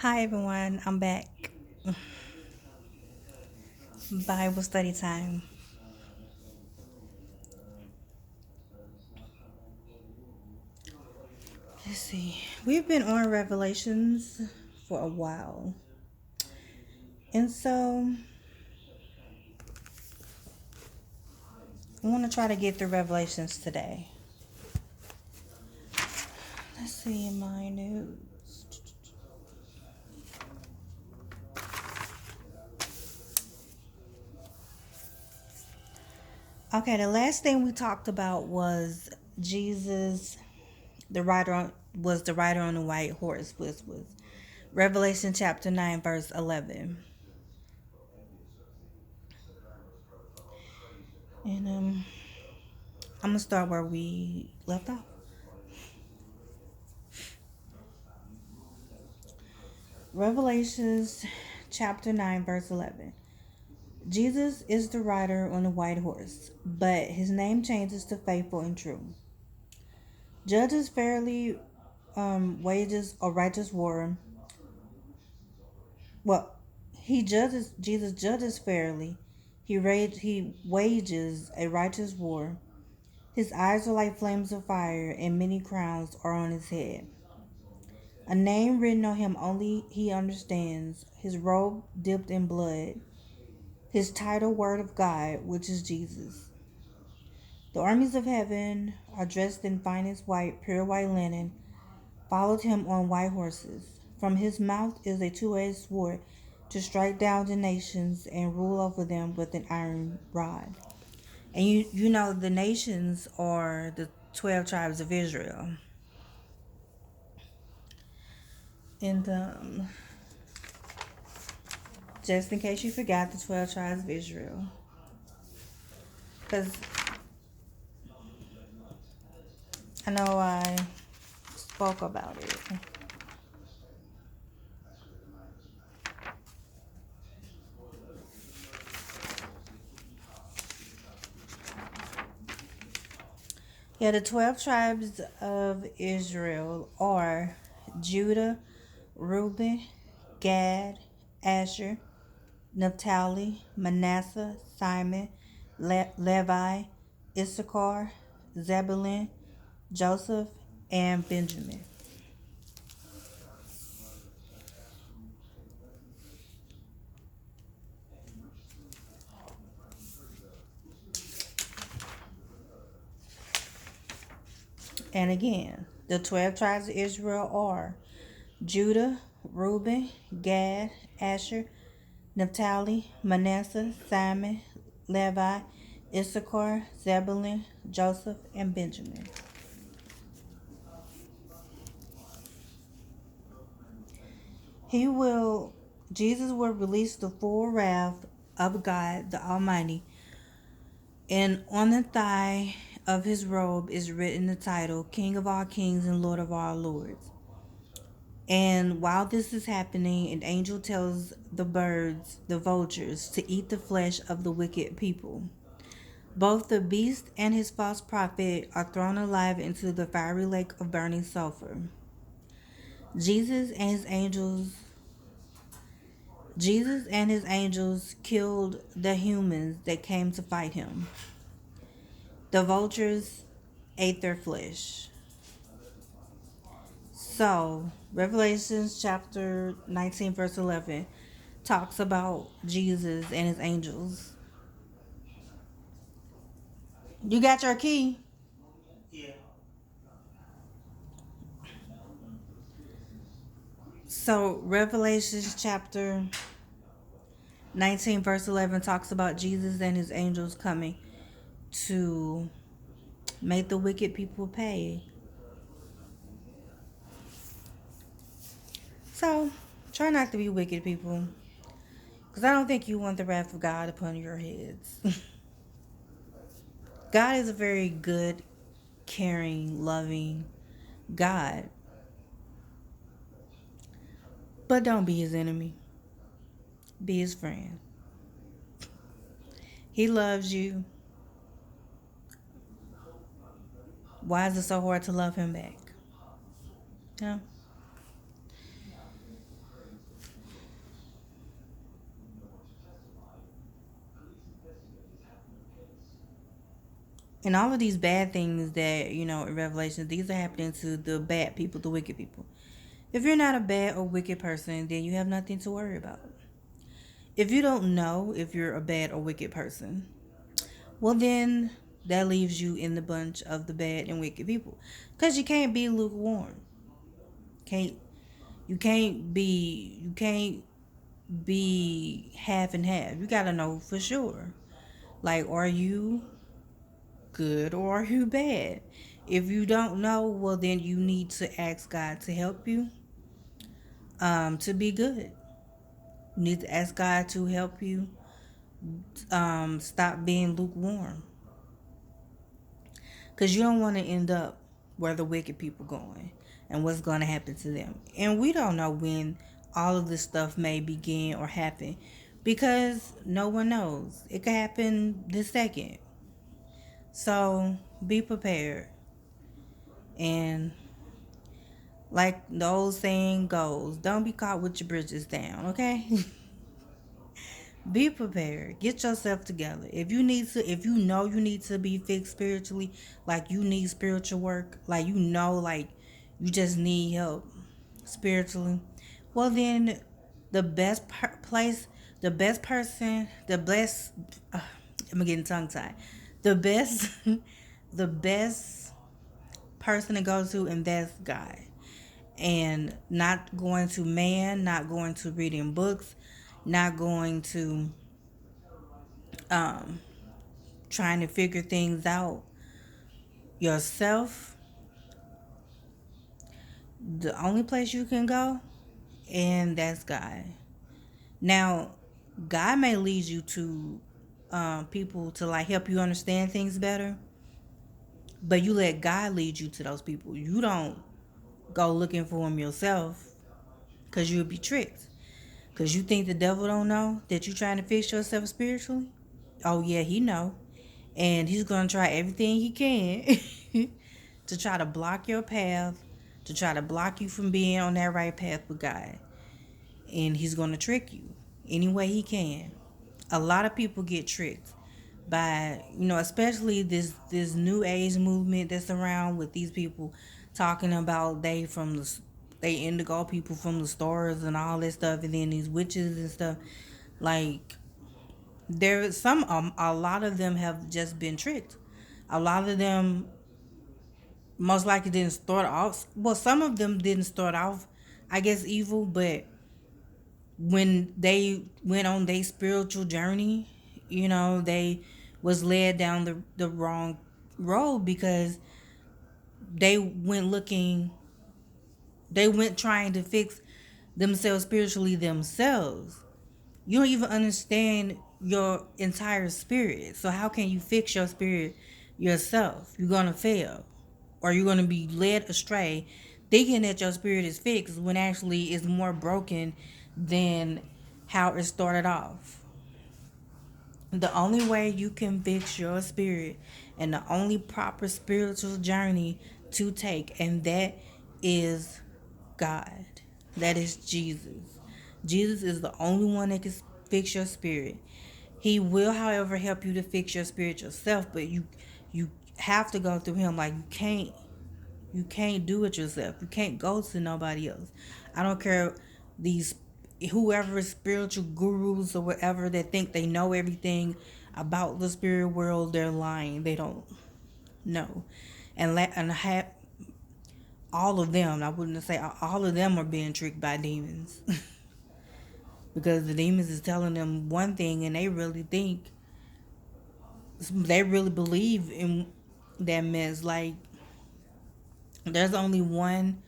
Hi everyone, I'm back. Bible study time. Let's see. We've been on Revelations for a while. And so I want to try to get through Revelations today. Let's see in my notes. Okay, the last thing we talked about was Jesus, the rider on the white horse, was Revelation chapter 9, verse 11. And I'm going to start where we left off. Revelations chapter 9, verse 11. Jesus is the rider on the white horse, but his name changes to faithful and true. Judges fairly wages a righteous war. Well, Jesus judges fairly. He wages a righteous war. His eyes are like flames of fire, and many crowns are on his head. A name written on him only he understands, his robe dipped in blood, his title Word of God, which is Jesus. The armies of heaven are dressed in finest white, pure white linen, followed him on white horses. From his mouth is a two-edged sword to strike down the nations and rule over them with an iron rod. And you know the nations are the 12 tribes of Israel. And just in case you forgot, the 12 tribes of Israel. Because I know I spoke about it. Yeah, the 12 tribes of Israel are Judah, Reuben, Gad, Asher, Naphtali, Manasseh, Simon, Levi, Issachar, Zebulun, Joseph, and Benjamin. And again, the 12 tribes of Israel are Judah, Reuben, Gad, Asher, Naphtali, Manasseh, Simon, Levi, Issachar, Zebulun, Joseph, and Benjamin. He will, Jesus will release the full wrath of God the Almighty, and on the thigh of his robe is written the title, King of all kings and Lord of all lords. And while this is happening, an angel tells the birds, the vultures, to eat the flesh of the wicked people. Both the beast and his false prophet are thrown alive into the fiery lake of burning sulfur. Jesus and his angels Jesus and his angels killed the humans that came to fight him. The vultures ate their flesh. So, Revelations chapter 19, verse 11 talks about Jesus and his angels. You got your key? Yeah. So, Revelations chapter 19, verse 11 talks about Jesus and his angels coming to make the wicked people pay. So, try not to be wicked people. Because I don't think you want the wrath of God upon your heads. God is a very good, caring, loving God. But don't be his enemy. Be his friend. He loves you. Why is it so hard to love him back? Yeah. And all of these bad things that, in Revelation, these are happening to the bad people, the wicked people. If you're not a bad or wicked person, then you have nothing to worry about. If you don't know if you're a bad or wicked person, well, then that leaves you in the bunch of the bad and wicked people. Because you can't be lukewarm. Can't you can't be half and half. You gotta know for sure. Like, are you good or are you bad? If you don't know, well, then you need to ask God to help you to be good. You need to ask God to help you stop being lukewarm. Because you don't want to end up where the wicked people going and what's going to happen to them. And we don't know when all of this stuff may begin or happen because no one knows. It could happen this second. So be prepared. And like the old saying goes, don't be caught with your bridges down, okay? Be prepared. Get yourself together. If you know you need to be fixed spiritually, like you need spiritual work, like like you just need help spiritually, well then the best place, the best person, the best, I'm getting tongue tied. The best, the best person to go to, and that's God. And not going to man, not going to reading books, not going to um, trying to figure things out yourself. The only place you can go, and that's God. Now, God may lead you to people to like help you understand things better, but you let God lead you to those people. You don't go looking for them yourself because you'll be tricked. Because you think the devil don't know that you're trying to fix yourself spiritually. Oh yeah, he know. And he's going to try everything he can to try to block your path, to try to block you from being on that right path with God. And he's going to trick you any way he can. A lot of people get tricked by, especially this new age movement that's around with these people talking about they indigo people from the stars and all this stuff, and then these witches and stuff. Like, there some a lot of them have just been tricked. A lot of them most likely didn't start off, well, some of them didn't start off, I guess, evil, but when they went on their spiritual journey, they was led down the wrong road because they went looking they went trying to fix themselves spiritually themselves. You don't even understand your entire spirit. So how can you fix your spirit yourself? You're gonna fail. Or you're gonna be led astray thinking that your spirit is fixed when actually it's more broken than how it started off. The only way you can fix your spirit and the only proper spiritual journey to take, and that is God. That is Jesus. Jesus is the only one that can fix your spirit. He will, however, help you to fix your spirit yourself, but you have to go through him. Like, you can't do it yourself. You can't go to nobody else. I don't care these whoever spiritual gurus or whatever that think they know everything about the spirit world, they're lying. They don't know. And have all of them, I wouldn't say all of them are being tricked by demons. Because the demons is telling them one thing and they really believe in that mess. Like, there's only one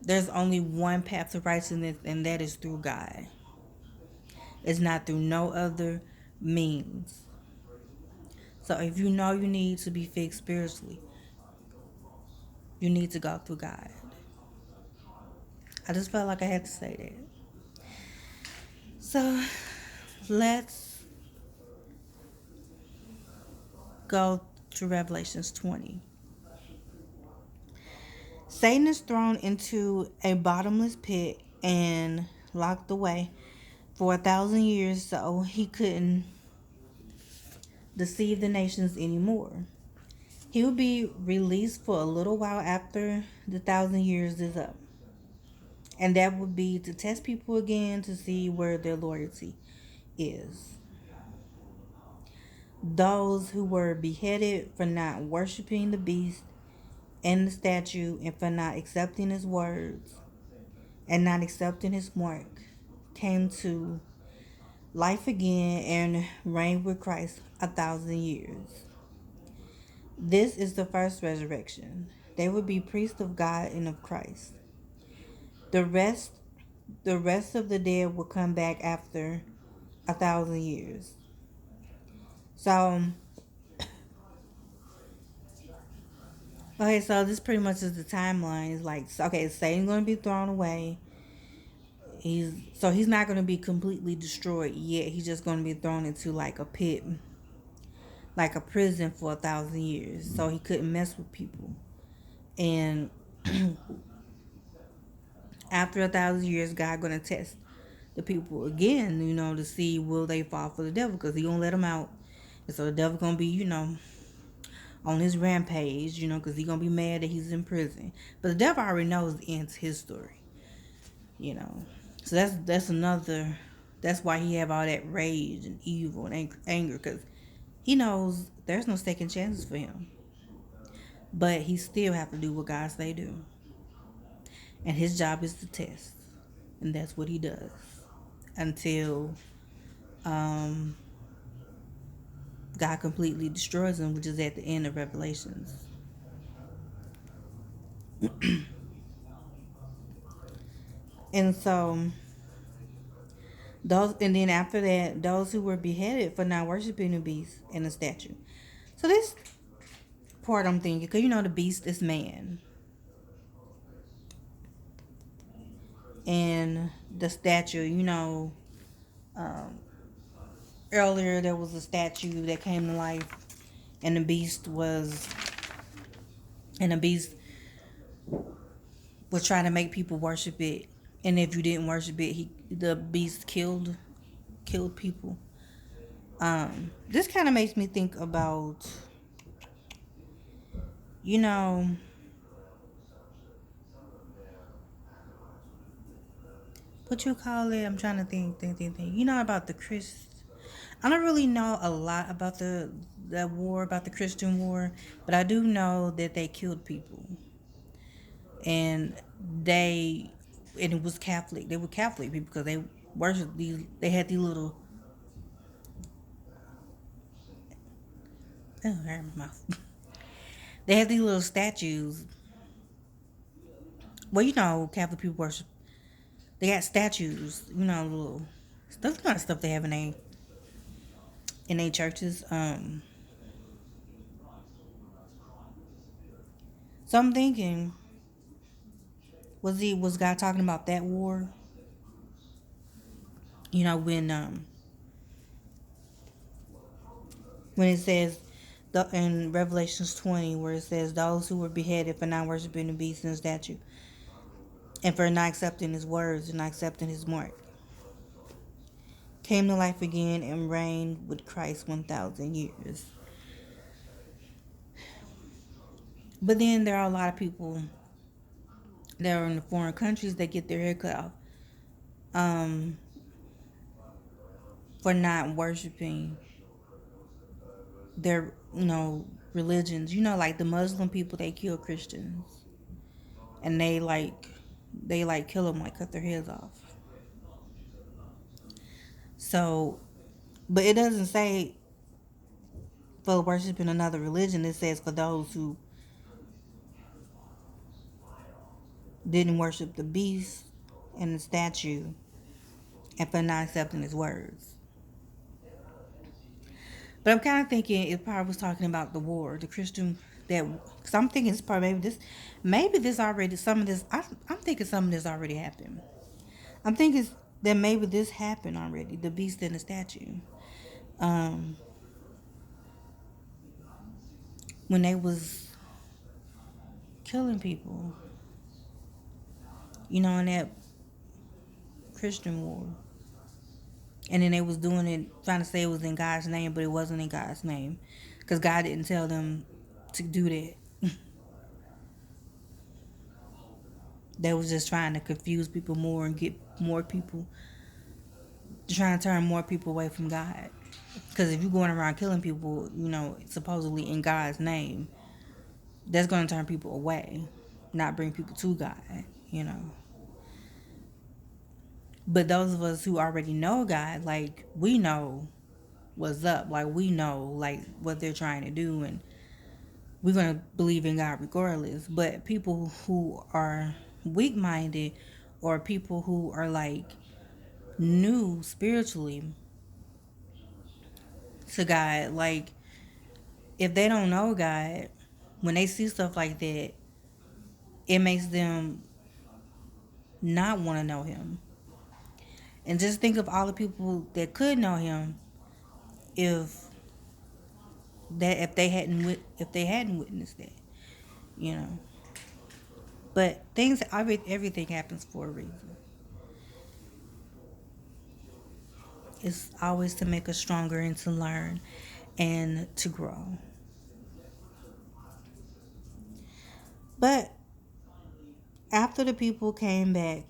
there's only one path to righteousness, and that is through God. It's not through no other means. So if you know you need to be fixed spiritually, you need to go through God. I just felt like I had to say that. So let's go to Revelations 20. Satan is thrown into a bottomless pit and locked away for 1,000 years so he couldn't deceive the nations anymore. He will be released for a little while after the 1,000 years is up. And that would be to test people again to see where their loyalty is. Those who were beheaded for not worshiping the beast and the statue and for not accepting his words and not accepting his mark came to life again and reigned with Christ 1,000 years. This is the first resurrection. They would be priests of God and of Christ. The rest the rest of the dead will come back after 1,000 years. So okay, so this pretty much is the timeline. It's like okay, Satan's gonna be thrown away. He's not gonna be completely destroyed yet. He's just gonna be thrown into like a pit, like a prison for 1,000 years. So he couldn't mess with people. And after 1,000 years, God gonna test the people again, to see will they fall for the devil, because he gonna let them out, and so the devil gonna be, on his rampage, because he gonna be mad that he's in prison. But the devil already knows the end to his story, you know. So that's another. That's why he have all that rage and evil and anger, because he knows there's no second chances for him. But he still have to do what God say do, and his job is to test, and that's what he does until um, God completely destroys him, which is at the end of Revelations. And so and then after that, those who were beheaded for not worshiping the beast and the statue. So this part I'm thinking, because the beast is man, and the statue, um, earlier there was a statue that came to life, and the beast was trying to make people worship it, and if you didn't worship it, the beast killed people. This kind of makes me think about, you know, what you call it? I'm trying to think. About the Christ. I don't really know a lot about the war, about the Christian war, but I do know that they killed people, and it was Catholic. They were Catholic people because they worshiped these. They had these little. Oh, I hurt my mouth. They had these little statues. Well, Catholic people worship. They got statues. Little stuff, kind of stuff they have in their churches. So I'm thinking, was God talking about that war? When it says in Revelations 20, where it says those who were beheaded for not worshiping the beast and the statue, and for not accepting his words and not accepting his mark, came to life again and reigned with Christ 1,000 years. But then there are a lot of people that are in the foreign countries that get their hair cut off um, for not worshiping their, religions. Like the Muslim people, they kill Christians, and they kill them, like cut their heads off. So, but it doesn't say for worshiping another religion. It says for those who didn't worship the beast and the statue and for not accepting his words. But I'm kind of thinking it probably was talking about the war, the Christian because I'm thinking it's probably maybe this already some of this. I'm thinking some of this already happened. I'm thinking that maybe this happened already, the beast and the statue. Um, when they was killing people, in that Christian war. And then they was doing it, trying to say it was in God's name, but it wasn't in God's name. Because God didn't tell them to do that. They was just trying to confuse people more and get more people, trying to turn more people away from God. Because if you're going around killing people, supposedly in God's name, that's going to turn people away, not bring people to God. But those of us who already know God, like, we know what's up. Like, we know, like, what they're trying to do, and we're going to believe in God regardless. But people who are weak-minded, or people who are, like, new spiritually to God, like, if they don't know God, when they see stuff like that, it makes them not want to know him. And just think of all the people that could know him if if they hadn't witnessed that, you know. But everything happens for a reason. It's always to make us stronger and to learn and to grow. But after the people came back,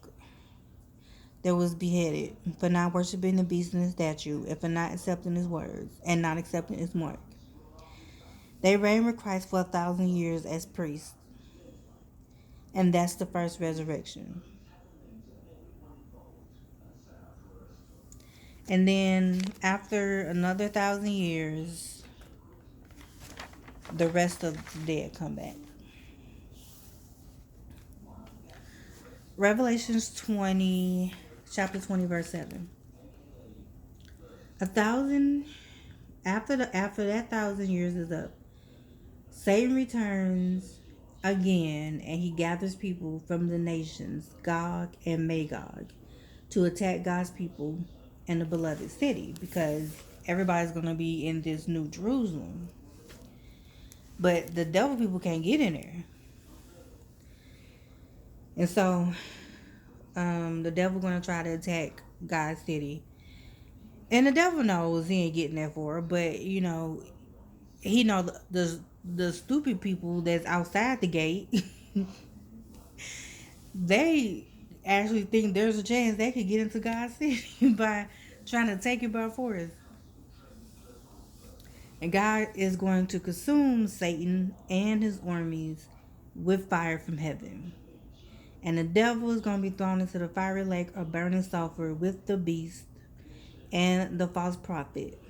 that was beheaded for not worshiping the beast and the statue, and for not accepting his words and not accepting his mark. They reigned with Christ for 1,000 years as priests, and that's the first resurrection. And then after another 1,000 years, the rest of the dead come back. Revelations 20, chapter 20, verse 7. A thousand after that 1,000 years is up, Satan returns again, and he gathers people from the nations, Gog and Magog, to attack God's people and the beloved city, because everybody's going to be in this new Jerusalem. But the devil people can't get in there. And so the devil going to try to attack God's city. And the devil knows he ain't getting that far, but he know the stupid people that's outside the gate, they actually think there's a chance they could get into God's city by trying to take it by force. And God is going to consume Satan and his armies with fire from heaven. And the devil is going to be thrown into the fiery lake of burning sulfur with the beast and the false prophet.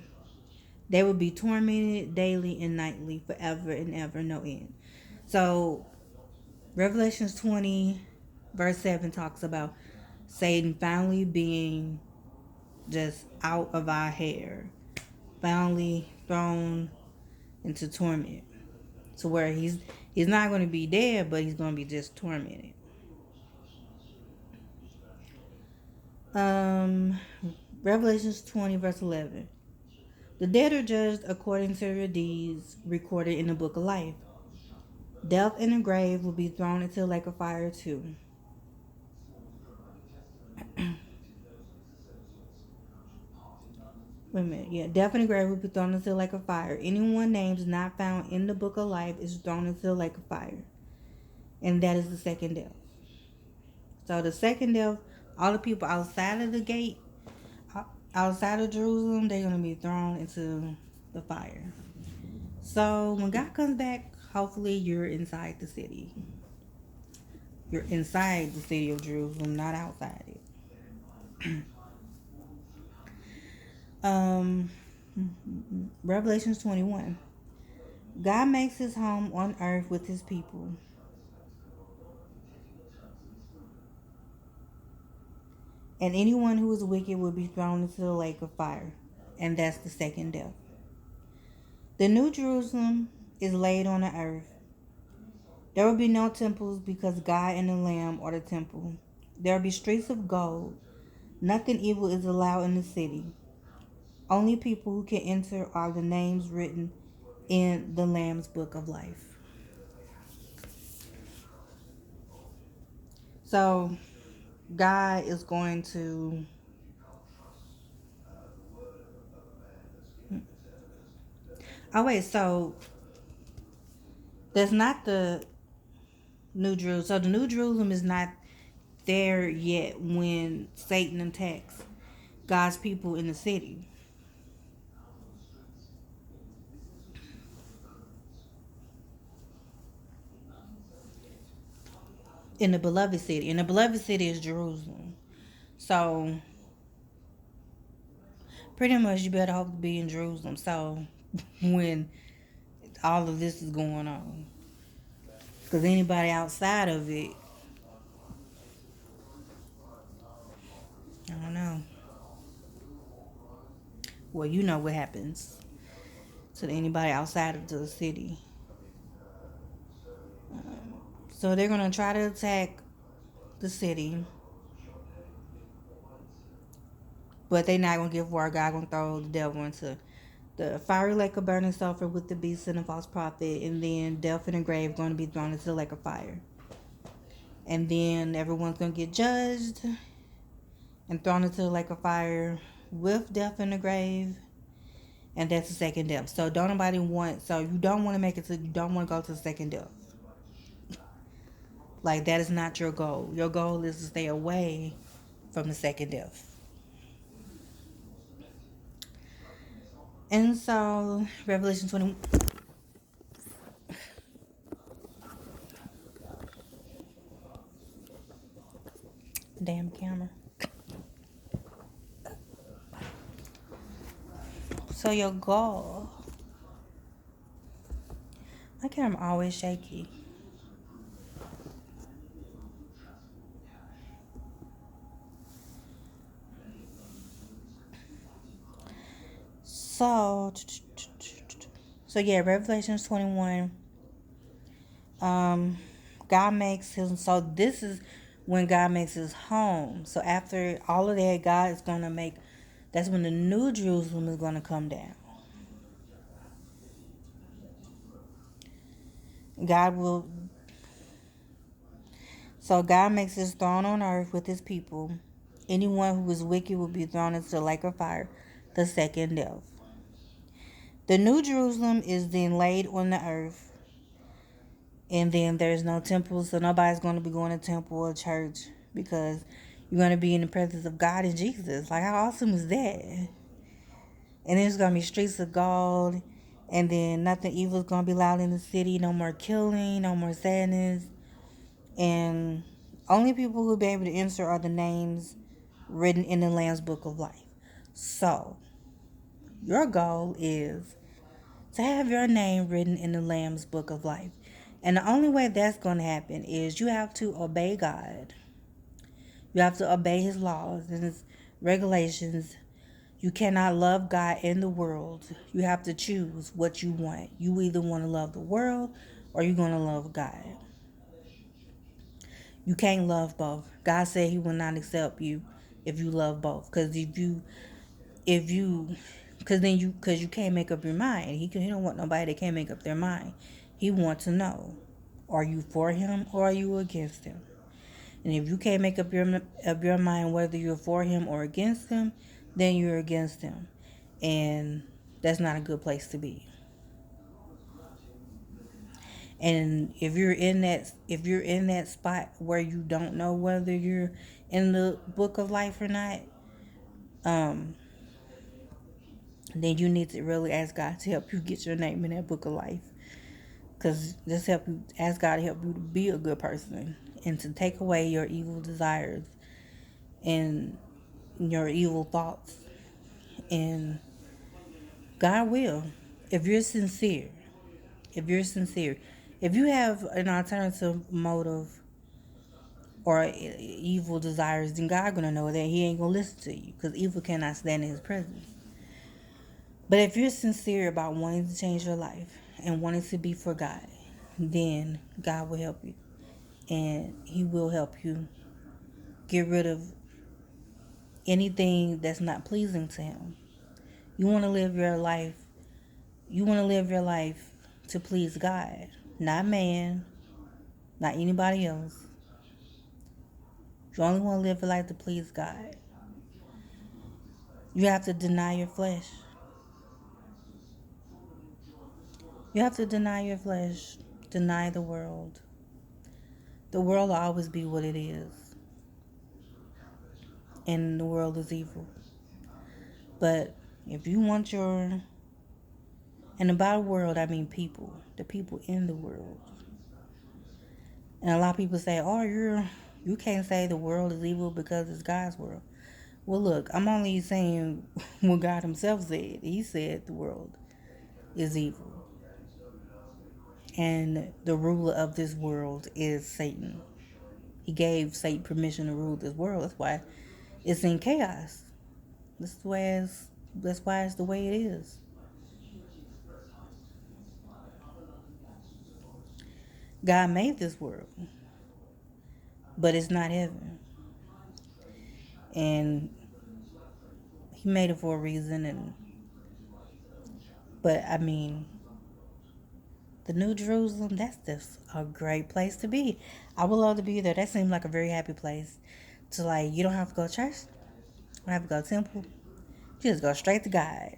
They will be tormented daily and nightly forever and ever, no end. So, Revelations 20, verse 7 talks about Satan finally being just out of our hair, finally thrown into torment, to where he's not going to be dead, but he's going to be just tormented. Revelations 20, verse 11. The dead are judged according to their deeds recorded in the book of life. Death and the grave will be thrown into the lake of fire too. Wait a minute. Yeah, death and the grave will be thrown into the lake of fire. Anyone names not found in the book of life is thrown into the lake of fire. And that is the second death. So the second death, all the people outside of the gate, outside of Jerusalem, they're going to be thrown into the fire. So when God comes back, hopefully you're inside the city. You're inside the city of Jerusalem, not outside it. Revelations 21. God makes his home on earth with his people. And anyone who is wicked will be thrown into the lake of fire. And that's the second death. The new Jerusalem is laid on the earth. There will be no temples because God and the Lamb are the temple. There will be streets of gold. Nothing evil is allowed in the city. Only people who can enter are the names written in the Lamb's book of life. So, God is going to so That's not the New Jerusalem. So the New Jerusalem is not there yet when Satan attacks God's people in the city. In the beloved city. And the beloved city is Jerusalem. So pretty much you better hope to be in Jerusalem. So when all of this is going on. Because anybody outside of it, I don't know. Well, you know what happens to anybody outside of the city. So they're going to try to attack the city. But they're not going to give war. God going to throw the devil into the fiery lake of burning sulfur with the beast and the false prophet. And then death and the grave going to be thrown into the lake of fire. And then everyone's going to get judged and thrown into the lake of fire with death in the grave. And that's the second death. So don't nobody want, so you don't want to make it to, you don't want to go to the second death. Like that is not your goal. Your goal is to stay away from the second death. And so Revelation 20. Damn camera. So your goal. My camera always shaky. So yeah, Revelation 21. God makes his, so this is when God makes his home. So after all of that, God is gonna make, that's when the new Jerusalem is gonna come down. God will, so God makes his throne on earth with his people. Anyone who is wicked will be thrown into the lake of fire, the second death. The new Jerusalem is then laid on the earth. And then there's no temple, so nobody's going to be going to temple or church because you're going to be in the presence of God and Jesus. Like, how awesome is that? And there's going to be streets of gold, and then nothing evil is going to be allowed in the city. No more killing, no more sadness. And only people who will be able to enter are the names written in the Lamb's Book of Life. So, your goal is to have your name written in the Lamb's Book of Life. And the only way that's going to happen is you have to obey God. You have to obey his laws and his regulations. You cannot love God and the world. You have to choose what you want. You either want to love the world or you're going to love God. You can't love both. God said he will not accept you if you love both. Because because you can't make up your mind. He don't want nobody that can't make up their mind. He wants to know, are you for him or are you against him? And if you can't make up your mind whether you're for him or against him, then you're against him, and that's not a good place to be. And if you're in that spot where you don't know whether you're in the book of life or not, then you need to really ask God to help you get your name in that book of life. Because just ask God to help you to be a good person and to take away your evil desires and your evil thoughts. And God will, if you're sincere. If you're sincere. If you have an alternative motive or evil desires, then God gonna know that he ain't gonna listen to you because evil cannot stand in his presence. But if you're sincere about wanting to change your life and wanting to be for God, then God will help you. And he will help you get rid of anything that's not pleasing to him. You want to live your life. You want to live your life to please God, not man, not anybody else. You only want to live your life to please God. You have to deny your flesh. You have to deny your flesh deny the world. The world will always be what it is, and the world is evil. But if you want your, and by world I mean people, the people in the world. And a lot of people say, "Oh, you can't say the world is evil because it's God's world." Well, look, I'm only saying what God Himself said. He said the world is evil, and the ruler of this world is Satan. He gave Satan permission to rule this world. That's why it's in chaos. That's why it's the way it is. God made this world, but it's not heaven, and He made it for a reason. And but I mean, the New Jerusalem, that's just a great place to be. I would love to be there. That seems like a very happy place. To like, you don't have to go to church, you don't have to go to temple. You just go straight to God.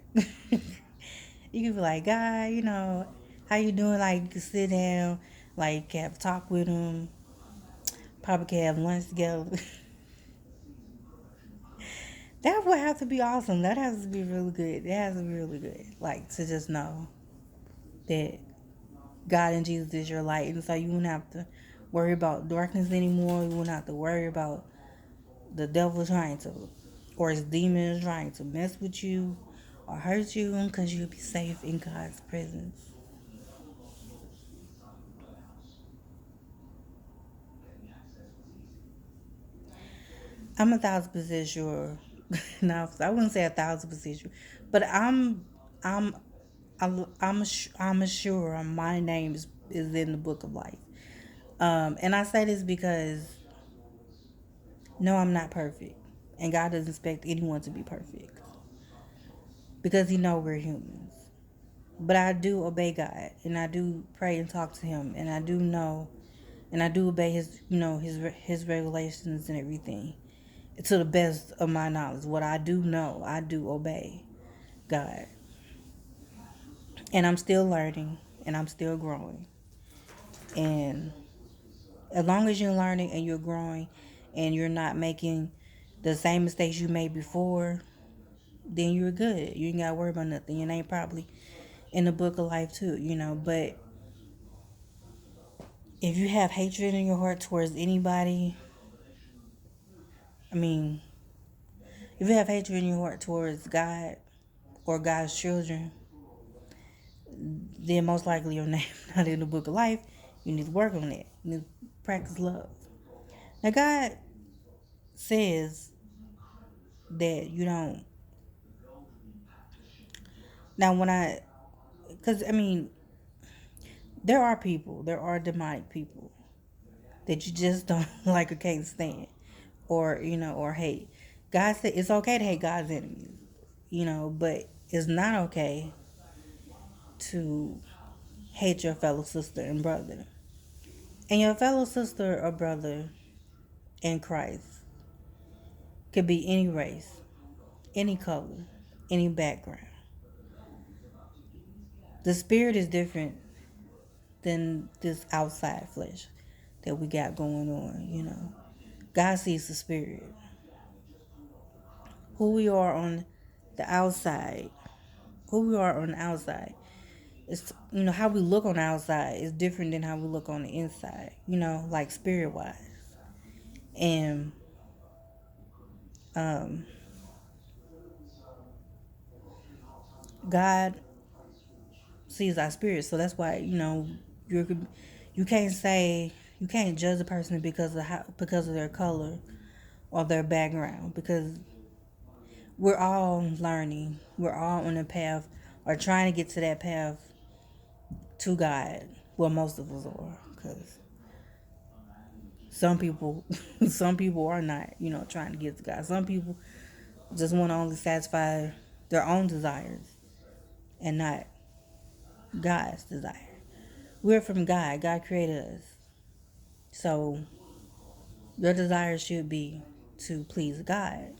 You can be like, God, how you doing? Like, you can sit down, like, have a talk with him. Probably can have lunch together. That would have to be awesome. That has to be really good. It has to be really good. Like, to just know that God and Jesus is your light. And so you wouldn't have to worry about darkness anymore. You wouldn't have to worry about the devil trying to, or his demons trying to mess with you or hurt you, because you'll be safe in God's presence. I'm 1,000% sure. No, I wouldn't say 1,000% sure, but I'm, I'm sure my name is in the book of life. And I say this because no, I'm not perfect, and God doesn't expect anyone to be perfect because He knows we're humans. But I do obey God, and I do pray and talk to Him, and I do know, and I do obey His, His regulations and everything to the best of my knowledge. What I do know, I do obey God. And I'm still learning and I'm still growing. And as long as you're learning and you're growing and you're not making the same mistakes you made before, then you're good. You ain't got to worry about nothing. And ain't probably in the book of life too, But if you have hatred in your heart towards anybody, I mean, if you have hatred in your heart towards God or God's children, then most likely your name not in the book of life. You need to work on it. You need to practice love. Now, God says that you don't. Now, because I mean, there are demonic people that you just don't like or can't stand, or or hate. God said it's okay to hate God's enemies, but it's not okay to hate your fellow sister and brother. And your fellow sister or brother in Christ could be any race, any color, any background. The spirit is different than this outside flesh that we got going on. God sees the spirit. Who we are on the outside, who we are on the outside, it's, how we look on the outside is different than how we look on the inside, like spirit wise. And um, God sees our spirit. So that's why, you're, you can't say, you can't judge a person because of their color or their background, because we're all learning. We're all on a path or trying to get to that path to God. Well, most of us are, because some people, some people are not, trying to get to God. Some people just want to only satisfy their own desires and not God's desire. We're from God. God created us. So your desire should be to please God,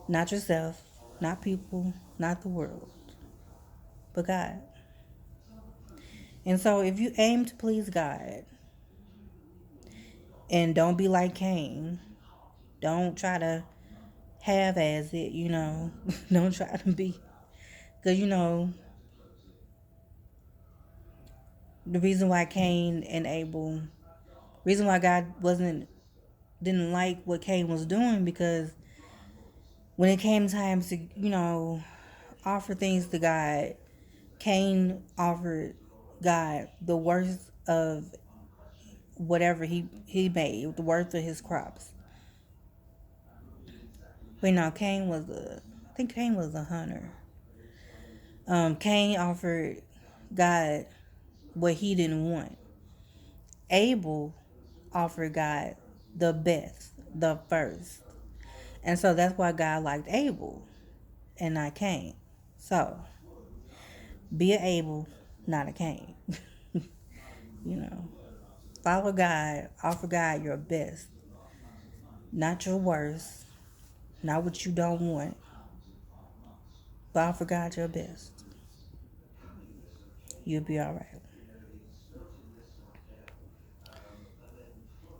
not yourself, not people, not the world, but God. And so if you aim to please God and don't be like Cain, don't try to half as it, don't try to be. Because, the reason why Cain and Abel, reason why God didn't like what Cain was doing, because when it came time to, offer things to God, Cain offered God the worst of whatever he made, the worst of his crops. But no, I think Cain was a hunter. Cain offered God what he didn't want. Abel offered God the best, the first. And so that's why God liked Abel and not Cain. So be an Abel, not a Cain. you know, follow God, offer God your best, not your worst, not what you don't want, but offer God your best. You'll be all right.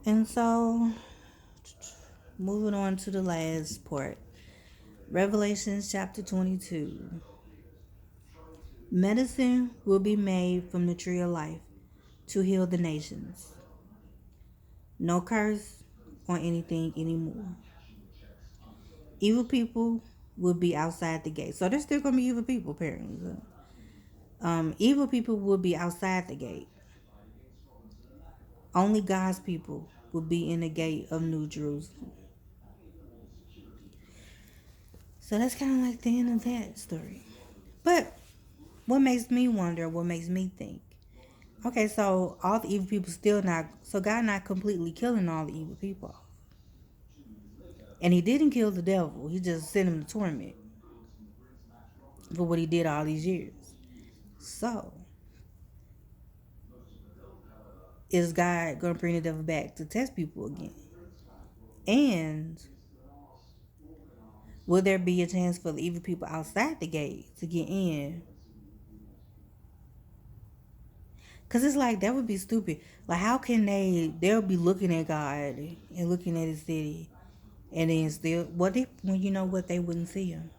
And so, moving on to the last part, Revelations chapter 22. Medicine will be made from the tree of life to heal the nations. No curse on anything anymore. Evil people will be outside the gate. So there's still gonna be evil people apparently. Evil people will be outside the gate. Only God's people will be in the gate of New Jerusalem. So that's kind of like the end of that story. But what makes me wonder, what makes me think, okay, so all the evil people still not, so God not completely killing all the evil people. And he didn't kill the devil. He just sent him to torment for what he did all these years. So, is God going to bring the devil back to test people again? And will there be a chance for the evil people outside the gate to get in? Because it's like, that would be stupid. Like, how can they'll be looking at God and looking at his city, and then still, what if, when you know what, they wouldn't see him?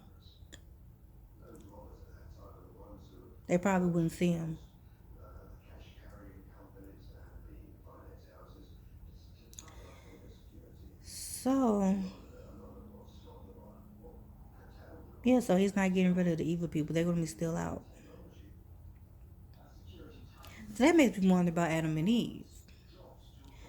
They probably wouldn't see him. So, yeah, so he's not getting rid of the evil people. They're going to be still out. So that makes me wonder about Adam and Eve.